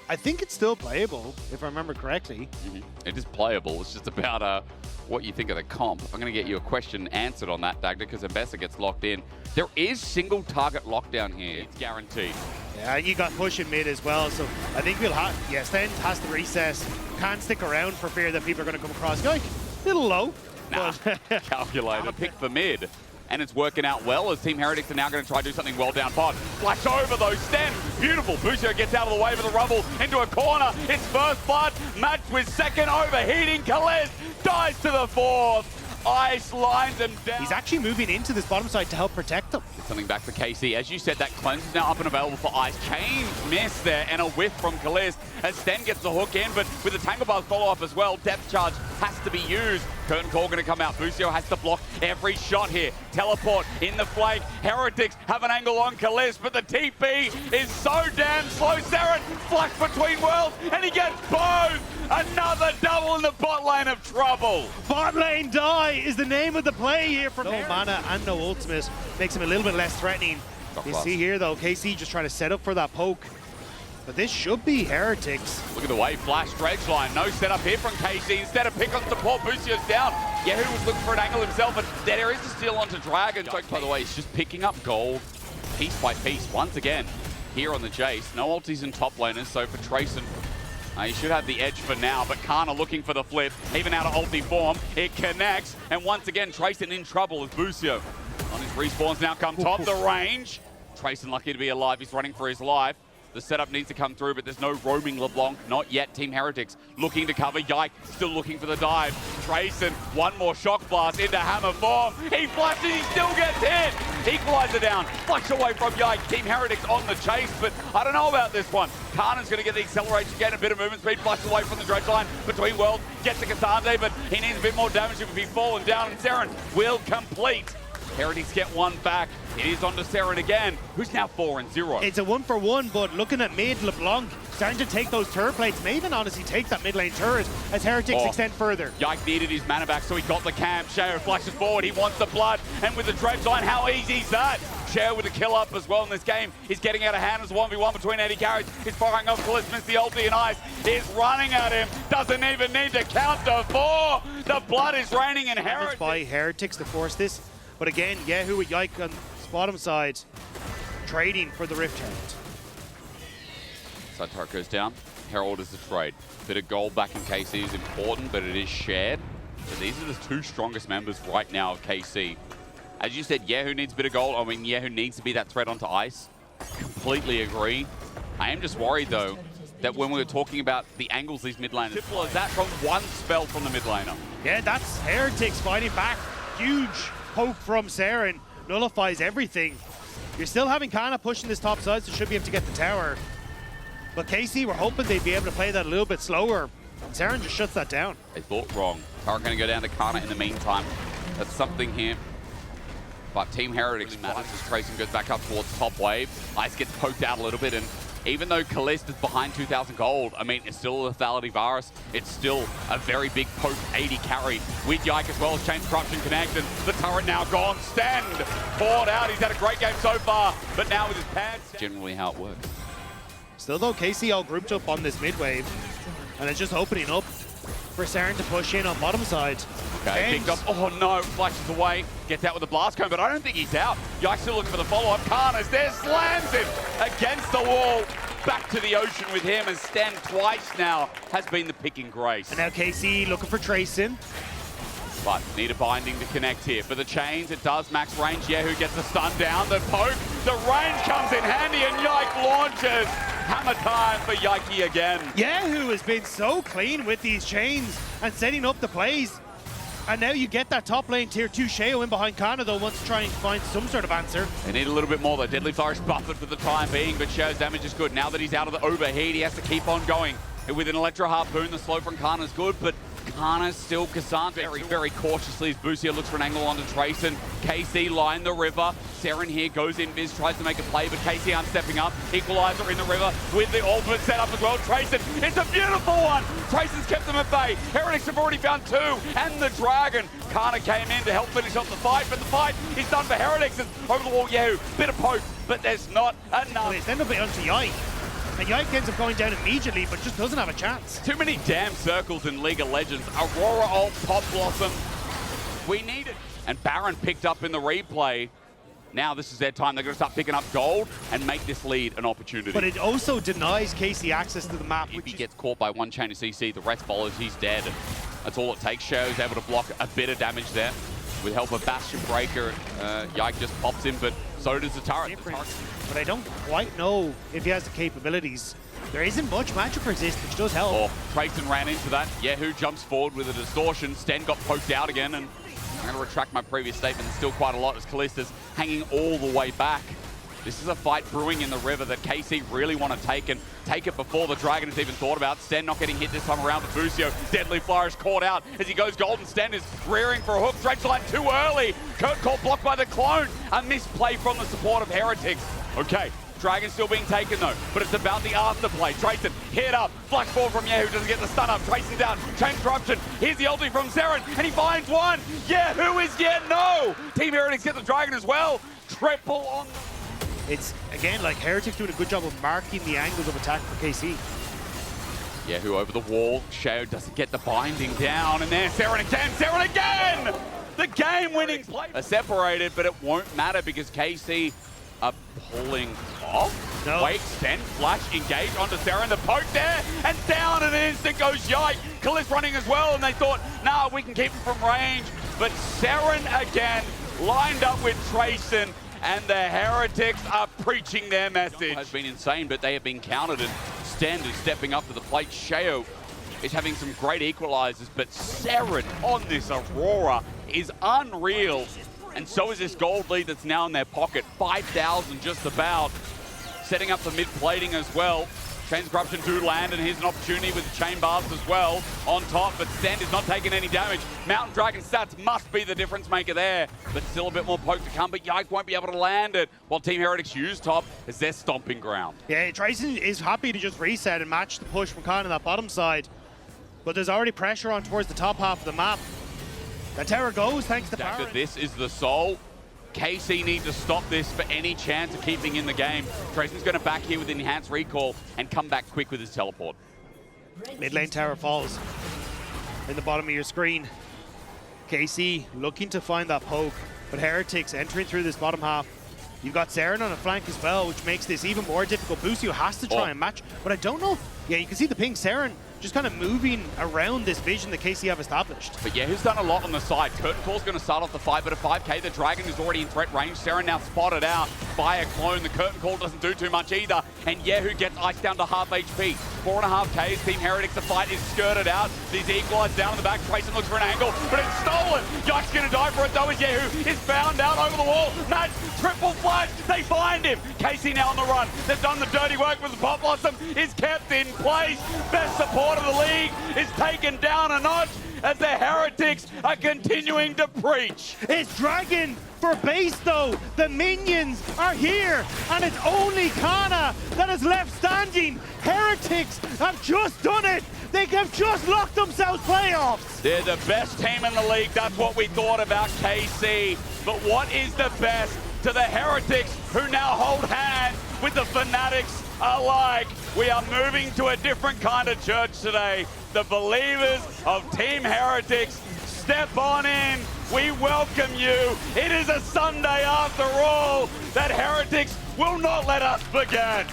I think it's still playable, if I remember correctly. It is playable. It's just about what you think of the comp. I'm going to get you a question answered on that, Dagda, because Ambessa gets locked in. There is single target lockdown here. It's guaranteed. Yeah, and you got push in mid as well, so I think we'll have... Yeah, Sten has to recess. Can't stick around for fear that people are going to come across. Like, a little low. Nah, calculator. Pick for mid. And it's working out well as Team Heretics are now going to try to do something well down pod. Flash over those Sten. Beautiful. Busio gets out of the way of the rubble into a corner. It's first blood. Matched with second overheating. Kalez dies to the fourth. Ice lines him down. He's actually moving into this bottom side to help protect them. Something back for KC. As you said, that cleanse is now up and available for Ice. Chain miss there and a whiff from Kalez as Sten gets the hook in, but with the Tangle Bars follow-up as well, depth charge has to be used. Curtain Call going to come out. Busio has to block every shot here. Teleport in the flank. Heretics have an angle on Kalez, but the TP is so damn slow. Saren flash between worlds, and he gets both. Another double in the bot lane of trouble. Bot lane die is the name of the play here from no mana and no ultimate. Makes him a little bit less threatening. You see here though, KC just trying to set up for that poke. But this should be Heretics. Look at the way Flash dredge line. No setup here from KC. Instead of pick on support, Busio's down. Yahoo was looking for an angle himself, and there is a steal onto Dragon. By the way, he's just picking up gold piece by piece once again here on the Jace. No ultis in top laners, so for Trayson, he should have the edge for now, but Kana looking for the flip. Even out of ulti form, it connects, and once again, Trayson in trouble as Busio on his respawns now come top the range. Trayson lucky to be alive. He's running for his life. The setup needs to come through, but there's no roaming LeBlanc. Not yet. Team Heretics looking to cover. Yike still looking for the dive. Trayson, one more shock blast into hammer form. He flashes, he still gets hit. Equalizer down. Flash away from Yike. Team Heretics on the chase, but I don't know about this one. Kana's going to get the acceleration, get a bit of movement speed. Flash away from the dredge line between worlds. Gets to Cassandre, but he needs a bit more damage if he's fallen down, and Saren will complete. Heretics get one back. It is on to Saren again, who's now 4-0. It's a 1-for-1, but looking at mid, LeBlanc starting to take those turret plates. May even honestly take that mid lane turret as Heretics extend further. Yike needed his mana back, so he got the camp. Sheo flashes forward, he wants the blood, and with the dredge line, how easy is that? Sheo with a kill up as well in this game. He's getting out of hand as 1v1 between Eddie carries. He's firing off Kalez, missed the ulti, and Ice is running at him. Doesn't even need to count to 4. The blood is raining in Heretics. By Heretics to force this. But again, Yahoo with Yike on the bottom side, trading for the Rift Herald. Satar goes down. Herald is the trade. Bit of gold back in KC is important, but it is shared. So these are the two strongest members right now of KC. As you said, Yahoo needs a bit of gold. I mean, Yahoo needs to be that threat onto Ice. Completely agree. I am just worried, though, that when we were talking about the angles these mid laners, simple as that from one spell from the mid laner. Yeah, that's Heretics fighting back. Huge poke from Saren nullifies everything. You're still having Kana pushing this top side, so should be able to get the tower. But KC were hoping they'd be able to play that a little bit slower. And Saren just shuts that down. They thought wrong. Tower going to go down to Kana in the meantime. That's something here. But Team Heretics matters as Trayson goes back up towards top wave. Ice gets poked out a little bit, and even though Kalez is behind 2,000 gold, I mean, it's still a lethality virus. It's still a very big poke 80 carry with Yike as well as Chain Corruption Connect, and the turret now gone. Stand poured out. He's had a great game so far, but now with his pants, generally how it works. Still though, KC all grouped up on this mid wave, and it's just opening up for Saren to push in on bottom side. Okay, picked up. Oh no, flashes away. Gets out with the blast cone, but I don't think he's out. Yike still looking for the follow-up. Kana's there, slams him against the wall. Back to the ocean with him, and Stan twice now has been the picking grace. And now KC looking for Trayson. But need a binding to connect here. For the chains, it does max range. Yahoo gets the stun down. The poke, the range comes in handy, and Yike launches. Hammer time for Yike again. Yahoo has been so clean with these chains and setting up the plays. And now you get that top lane tier 2 Sheo in behind Kana, though, wants to try and find some sort of answer. They need a little bit more, though. Deadly Flourish buffered for the time being, but Sheo's damage is good. Now that he's out of the overheat, he has to keep on going. And with an Electro Harpoon, the slow from Kana's good, but Kana's still Cassandre very, very cautiously as Busio looks for an angle onto Trayson. KC line the river. Saren here goes in, Viz tries to make a play, but KC aren't stepping up. Equalizer in the river with the ultimate set up as well. Trayson, it's a beautiful one. Trayson's kept them at bay. Heretics have already found 2, and the Dragon. Kana came in to help finish off the fight, but the fight is done for Heretics. And over the wall, Yahoo, bit of poke, but there's not enough. Well, it's ended up onto Yike. And Yike ends up going down immediately, but just doesn't have a chance. Too many damn circles in League of Legends. Aurora ult, Pop Blossom. We need it. And Baron picked up in the replay. Now this is their time. They're going to start picking up gold and make this lead an opportunity. But it also denies KC access to the map. If he gets caught by one chain of CC, the rest follows, he's dead. That's all it takes. Show's able to block a bit of damage there. With help of Bastion Breaker, Yike just pops him, but so does the turret. But I don't quite know if he has the capabilities. There isn't much matchup resist, which does help. Oh, Trayson ran into that. Yehu jumps forward with a distortion. Sten got poked out again, and I'm going to retract my previous statement. There's still quite a lot as Kallista's hanging all the way back. This is a fight brewing in the river that KC really want to take, and take it before the Dragon has even thought about. Sten not getting hit this time around, but Busio, Deadly Flourish caught out as he goes golden. Sten is rearing for a hook. Dredge line too early. Curtain Call blocked by the clone. A misplay from the support of Heretics. Okay, Dragon still being taken though, but it's about the afterplay. Trayson hit up, flash forward from Yehu, doesn't get the stun up. Trayson down, chain corruption. Here's the ulti from Seren, and he finds one. Yehu is yet no. Team Heretics get the Dragon as well. Triple on the... It's, again, like Heretics doing a good job of marking the angles of attack for KC. Yehu over the wall. Shao doesn't get the binding down, and there's Seren again. Seren again! The game-winning play. Are separated, but it won't matter because KC are pulling off. No. Wait, Sten, flash, engage onto Seren. The poke there, and down in an instant goes Yike. Kallis running as well, and they thought, nah, we can keep him from range. But Seren again, lined up with Trayson, and the Heretics are preaching their message. It has been insane, but they have been countered, and Sten is stepping up to the plate. Shao is having some great equalizers, but Seren on this Aurora is unreal. And so is this gold lead that's now in their pocket. 5,000 just about. Setting up the mid-plating as well. Chains Corruption do land, and here's an opportunity with the chain bars as well on top, but Sten is not taking any damage. Mountain Dragon stats must be the difference maker there, but still a bit more poke to come, but Yike won't be able to land it, while Team Heretics use top as their stomping ground. Yeah, Trayson is happy to just reset and match the push from Khan on that bottom side, but there's already pressure on towards the top half of the map. That tower goes thanks to Baron. This is the soul. KC need to stop this for any chance of keeping in the game. Trayson's going to back here with enhanced recall and come back quick with his teleport. Mid lane tower falls in the bottom of your screen. KC looking to find that poke, but Heretics entering through this bottom half. You've got Seren on a flank as well, which makes this even more difficult. Busio has to try and match, but I don't know. Yeah, you can see the ping. Seren just kind of moving around this vision that KC have established. But yeah, who's done a lot on the side. Curtain Call's going to start off the fight, but at 5k, the Dragon is already in threat range. Seren now spotted out by a clone. The Curtain Call doesn't do too much either, and Yehu gets iced down to half HP. 4.5k, Team Heretics, the fight is skirted out. These equalize down in the back. Trayson looks for an angle, but it's stolen. Yike's going to die for it though, as Yehu is found out over the wall. Match, triple flash, they find him. KC now on the run. They've done the dirty work, with the Pop Blossom is kept in place. Best support of the league is taken down a notch as the Heretics are continuing to preach. It's Dragon for base though. The minions are here, and it's only Kana that is left standing. Heretics have just done it. They have just locked themselves playoffs. They're the best team in the league. That's what we thought about KC. But what is the best to the Heretics, who now hold hands with the Fanatics alike? We are moving to a different kind of church today. The believers of Team Heretics, step on in. We welcome you. It is a Sunday after all. That Heretics will not let us forget.